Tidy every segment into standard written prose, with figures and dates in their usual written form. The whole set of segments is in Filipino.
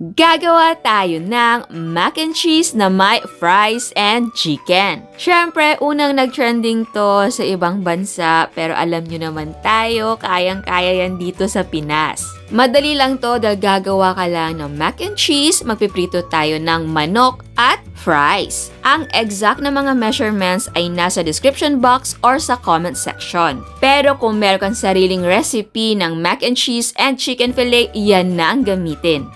Gagawa tayo ng mac and cheese na may fries and chicken. Siyempre, unang nag-trending to sa ibang bansa pero alam nyo naman tayo, kayang-kaya yan dito sa Pinas. Madali lang to dahil gagawa ka lang ng mac and cheese, magpiprito tayo ng manok at fries. Ang exact na mga measurements ay nasa description box or sa comment section. Pero kung meron kang sariling recipe ng mac and cheese and chicken fillet, yan na ang gamitin.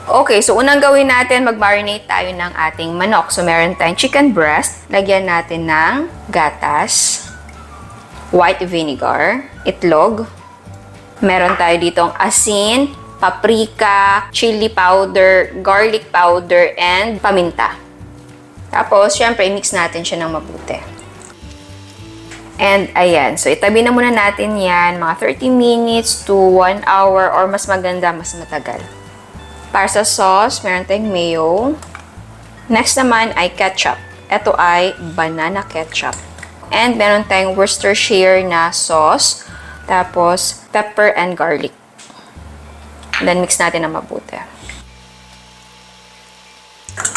Okay, so unang gawin natin, mag-marinate tayo ng ating manok. So, meron tayong chicken breast. Lagyan natin ng gatas, white vinegar, itlog. Meron tayo ditong asin, paprika, chili powder, garlic powder, and paminta. Tapos, syempre, mix natin siya ng mabuti. And, ayan. So, itabi na muna natin yan. Mga 30 minutes to 1 hour or mas maganda, mas matagal. Para sa sauce, meron tayong mayo. Next naman ay ketchup. Ito ay banana ketchup. And meron tayong worcestershire na sauce. Tapos, pepper and garlic. Then, mix natin na mabuti.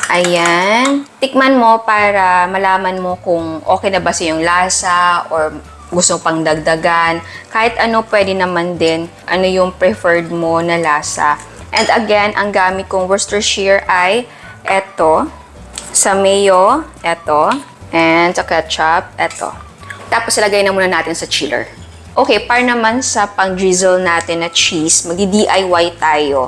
Ayan. Tikman mo para malaman mo kung okay na ba sa yung lasa or gusto pang dagdagan. Kahit ano, pwede naman din. Ano yung preferred mo na lasa. And again, ang gamit kong Worcestershire ay eto. Sa mayo, eto. And sa ketchup, eto. Tapos ilagay na muna natin sa chiller. Okay, para naman sa pang-drizzle natin na cheese, magdi-DIY tayo.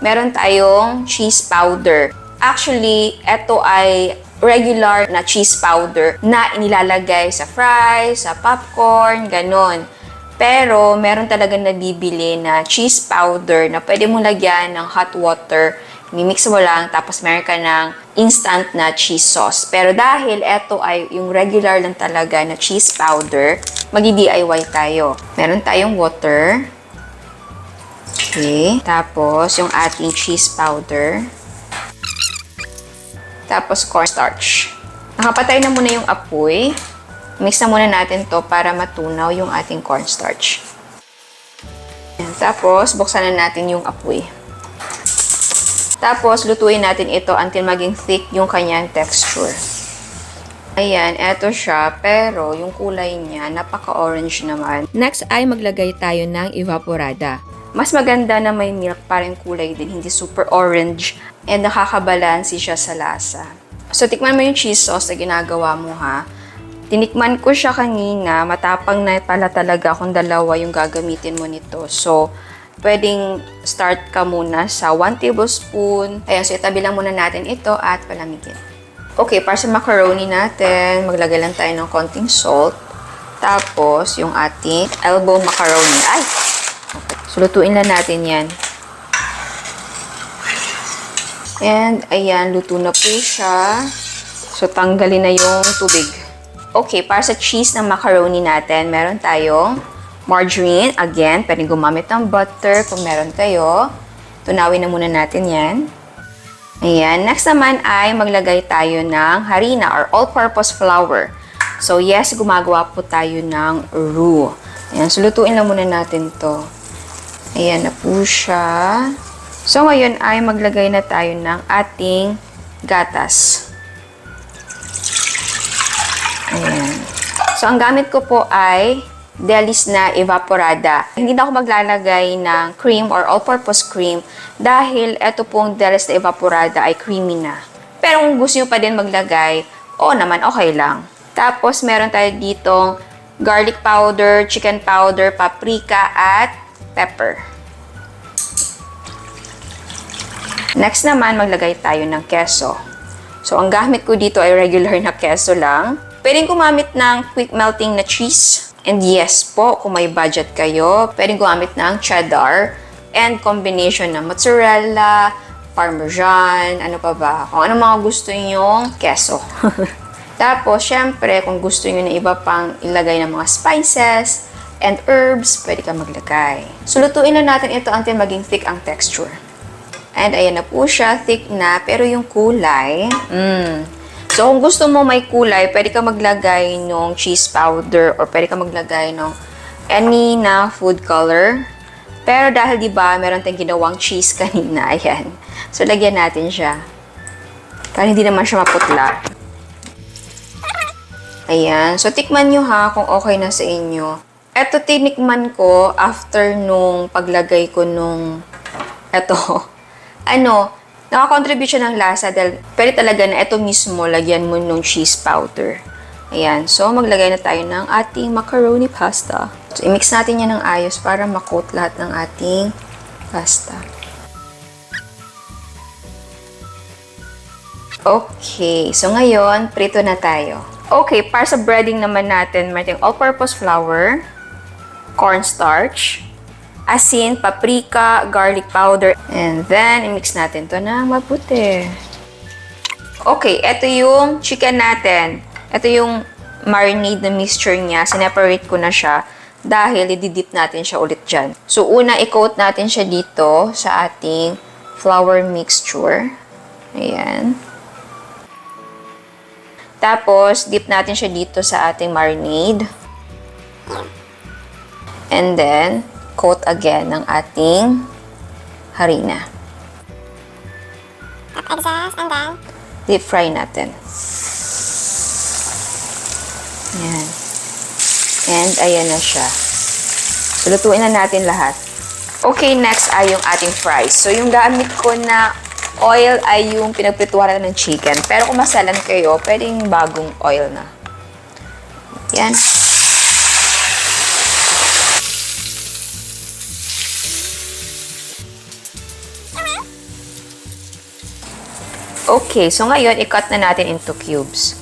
Meron tayong cheese powder. Actually, eto ay regular na cheese powder na inilalagay sa fries, sa popcorn, ganon. Pero, meron talaga nabibili na cheese powder na pwede mong lagyan ng hot water. Mimix mo lang, tapos meron ka ng instant na cheese sauce. Pero dahil ito ay yung regular lang talaga na cheese powder, mag-DIY tayo. Meron tayong water. Okay. Tapos, yung ating cheese powder. Tapos, cornstarch. Nakapatay na muna yung apoy. Mix na muna natin to para matunaw yung ating cornstarch. Ayan. Tapos, buksan na natin yung apoy. Tapos, lutuin natin ito until maging thick yung kanyang texture. Ayan, eto siya. Pero, yung kulay niya, napaka-orange naman. Next ay maglagay tayo ng evaporada. Mas maganda na may milk para yung kulay din, hindi super orange. And nakakabalansi siya sa lasa. So, tikman mo yung cheese sauce na ginagawa mo, ha? Tinikman ko siya kanina, matapang na pala talaga kung dalawa yung gagamitin mo nito. So, pwedeng start ka muna sa 1 tablespoon. Ayan, so itabi lang muna natin ito at palamigin. Okay, para sa macaroni natin, maglagay lang tayo ng konting salt. Tapos, yung ating elbow macaroni. Ay! Okay, so lutuin lang natin yan. And, ayan, luto na po siya. So, tanggalin na yung tubig. Okay, para sa cheese ng macaroni natin, meron tayong margarine. Again, pwedeng gumamit ng butter kung meron kayo. Tunawin na muna natin yan. Ayan. Next naman ay maglagay tayo ng harina or all-purpose flour. So, yes, gumagawa po tayo ng roux. Ayan. So, lutuin lang muna natin to. Ayan na po siya. So, ngayon ay maglagay na tayo ng ating gatas. Ayan. So, ang gamit ko po ay Delis na evaporada. Hindi na ako maglalagay ng cream or all-purpose cream dahil ito pong Delis na evaporada ay creamy na. Pero kung gusto nyo pa din maglagay, naman, okay lang. Tapos, meron tayo ditong garlic powder, chicken powder, paprika, at pepper. Next naman, maglagay tayo ng keso. So, ang gamit ko dito ay regular na keso lang. Pwedeng gumamit ng quick melting na cheese. And yes po, kung may budget kayo, pwedeng gumamit ng cheddar and combination ng mozzarella, parmesan, ano pa ba, kung ano mga gusto nyong keso. Tapos, syempre, kung gusto nyo na iba pang ilagay ng mga spices and herbs, pwede ka maglagay. So, lutuin na natin ito until maging thick ang texture. And ayan na po siya, thick na, pero yung kulay, So, kung gusto mo may kulay, pwede ka maglagay ng cheese powder or pwede ka maglagay ng any na food color. Pero dahil di ba meron tayong ginawang cheese kanina, ayan. So, lagyan natin siya. Para hindi naman siya maputla. Ayan. So, tikman nyo ha kung okay na sa inyo. Eto, tinikman ko after nung paglagay ko nung eto. Nakakontribute siya ng lasa dahil pwede talaga na eto mismo lagyan mo nung cheese powder. Ayan. So, maglagay na tayo ng ating macaroni pasta. So, i-mix natin yan ng ayos para makoat lahat ng ating pasta. Okay. So, ngayon, prito na tayo. Okay, para sa breading naman natin, may all-purpose flour, cornstarch, asin, paprika, garlic powder, and then, i-mix natin to na mabuti. Okay, ito yung chicken natin. Ito yung marinade na mixture niya. Sineparate ko na siya dahil i-dip natin siya ulit dyan. So, una, i-coat natin siya dito sa ating flour mixture. Ayan. Tapos, dip natin siya dito sa ating marinade. And then, coat again ng ating harina. Exhaust and then Deep fry natin. Ayan. And, ayan na siya. So, lutuin na natin lahat. Okay, next ay yung ating fries. So, yung gamit ko na oil ay yung pinagprituhan ng chicken. Pero kung masalan kayo, pwedeng bagong oil na. Yan. Okay, so ngayon, i-cut na natin into cubes.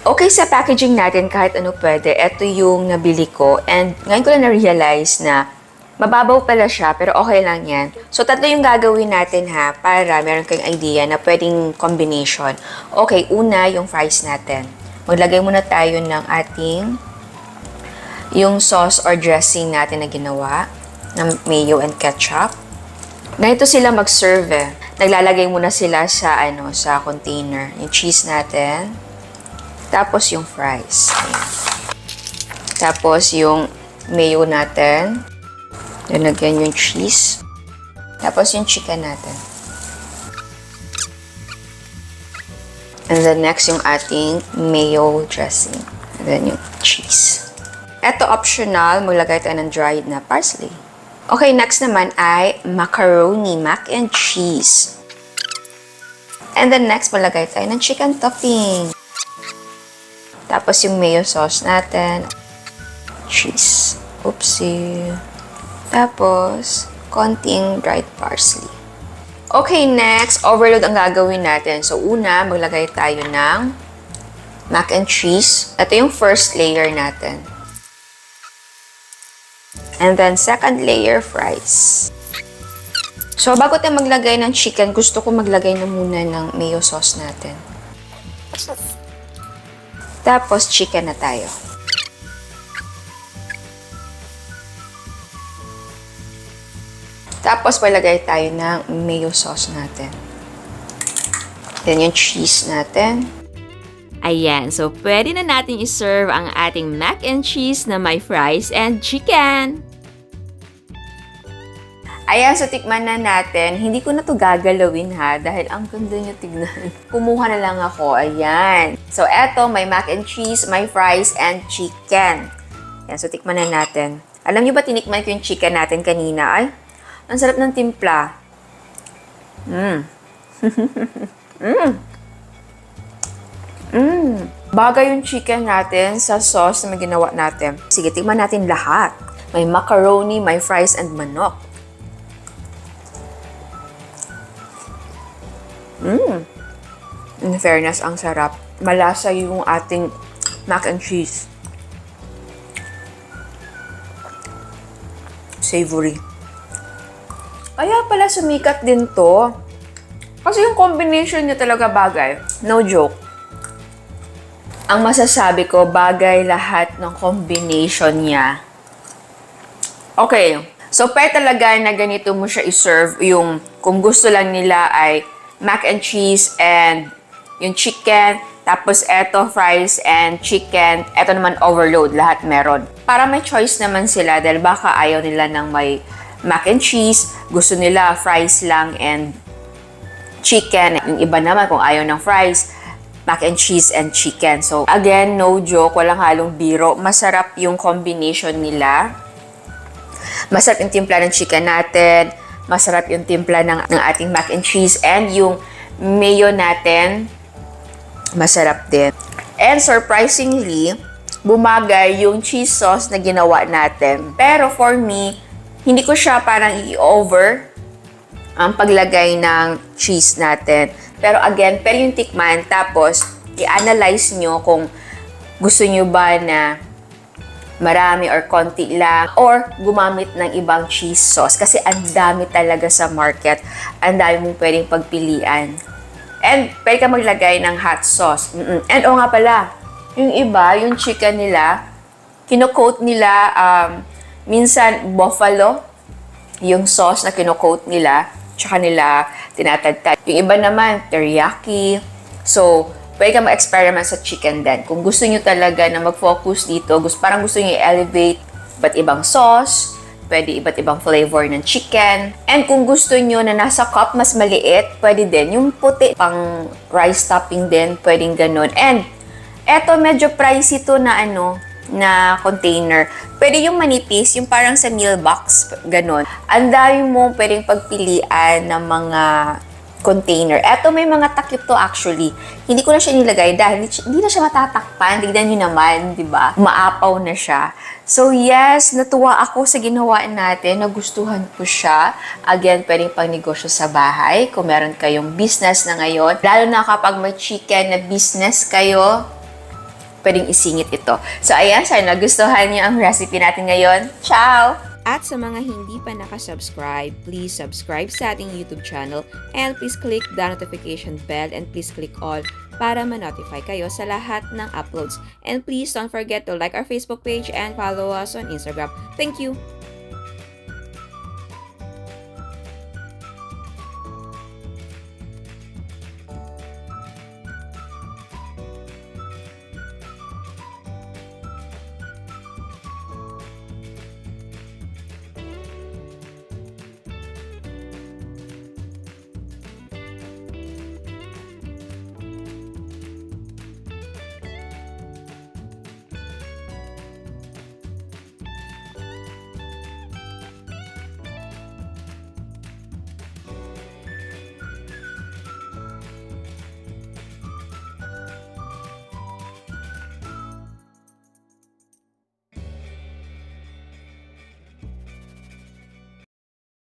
Okay, sa packaging natin, kahit ano pwede, ito yung nabili ko. And ngayon ko lang na-realize na mababaw pala siya, pero okay lang yan. So, tatlo yung gagawin natin ha, para meron kayong idea na pwedeng combination. Okay, una, yung fries natin. Maglagay muna tayo ng ating yung sauce or dressing natin na ginawa ng mayo and ketchup. Ganito sila mag-serve eh. Naglalagay muna sila sa, sa container. Yung cheese natin. Tapos yung fries. Ayan. Tapos yung mayo natin. Lalagyan yung cheese. Tapos yung chicken natin. And then next yung ating mayo dressing. And then yung cheese. Ito optional, maglagay tayo ng dried na parsley. Okay, next naman ay macaroni, mac and cheese. And then next, maglagay tayo ng chicken topping. Tapos yung mayo sauce natin. Cheese. Oopsie. Tapos, konting dried parsley. Okay, next, overload ang gagawin natin. So, una, maglagay tayo ng mac and cheese. Ito yung first layer natin. And then, second layer, fries. So, bago tayo maglagay ng chicken, gusto ko maglagay na muna ng mayo sauce natin. Tapos, chicken na tayo. Tapos, palagay tayo ng mayo sauce natin. Then, yung cheese natin. Ayan, so pwede na natin iserve ang ating mac and cheese na may fries and chicken. Ayan, so tikman na natin. Hindi ko na to gagalawin ha, dahil ang ganda niya tignan. Kumuha na lang ako. Ayan. So, eto, may mac and cheese, may fries, and chicken. Ayan, so tikman na natin. Alam niyo ba, tinikman ko yung chicken natin kanina? Ay, ang sarap ng timpla. Bagay yung chicken natin sa sauce na may ginawa natin. Sige, tikman natin lahat. May macaroni, may fries, and manok. In fairness, ang sarap. Malasa yung ating mac and cheese. Savory. Kaya pala sumikat din to. Kasi yung combination niya talaga bagay. No joke. Ang masasabi ko, bagay lahat ng combination niya. Okay. So, pwede talaga na ganito mo siya i-serve yung kung gusto lang nila ay mac and cheese and yung chicken, tapos eto fries and chicken, eto naman overload, lahat meron. Para may choice naman sila dahil baka ayaw nila ng may mac and cheese, gusto nila fries lang and chicken. Yung iba naman kung ayaw ng fries, mac and cheese and chicken. So, again, no joke, walang halong biro. Masarap yung combination nila. Masarap yung timpla ng chicken natin. Masarap yung timpla ng ating mac and cheese. And yung mayo natin, masarap din. And surprisingly, bumagay yung cheese sauce na ginawa natin. Pero for me, hindi ko siya parang i-over ang paglagay ng cheese natin. Pero again, pwede yung tikman, tapos i-analyze nyo kung gusto nyo ba na marami or konti lang, or gumamit ng ibang cheese sauce. Kasi ang dami talaga sa market. Ang dami mong pwedeng pagpilian. And pwede ka maglagay ng hot sauce. And nga pala, yung iba, yung chicken nila, kino-coat nila, minsan buffalo, yung sauce na kino-coat nila, tsaka nila tinatagtag. Yung iba naman, teriyaki. So, pwede ka mag-experiment sa chicken din. Kung gusto nyo talaga na mag-focus dito, parang gusto nyo i-elevate iba't ibang sauce, pwede iba't ibang flavor ng chicken. And kung gusto nyo na nasa cup mas maliit, pwede din. Yung puti, pang rice topping din, pwedeng ganun. And, eto medyo pricey to na na container. Pwede yung manipis, yung parang sa meal box, ganun. Ang dami mo pwedeng pagpilian ng mga container. Eto may mga takip to actually. Hindi ko na siya nilagay dahil hindi na siya matatakpan. Tignan nyo naman, di ba? Maapaw na siya. So yes, natuwa ako sa ginawa natin. Nagustuhan ko siya. Again, pwedeng pang negosyo sa bahay. Kung meron kayong business na ngayon. Lalo na kapag may chicken na business kayo, pwedeng isingit ito. So, ayan, sana nagustuhan niyo ang recipe natin ngayon. Ciao! At sa mga hindi pa nakasubscribe, please subscribe sa ating YouTube channel and please click the notification bell and please click all para ma-notify kayo sa lahat ng uploads. And please don't forget to like our Facebook page and follow us on Instagram. Thank you!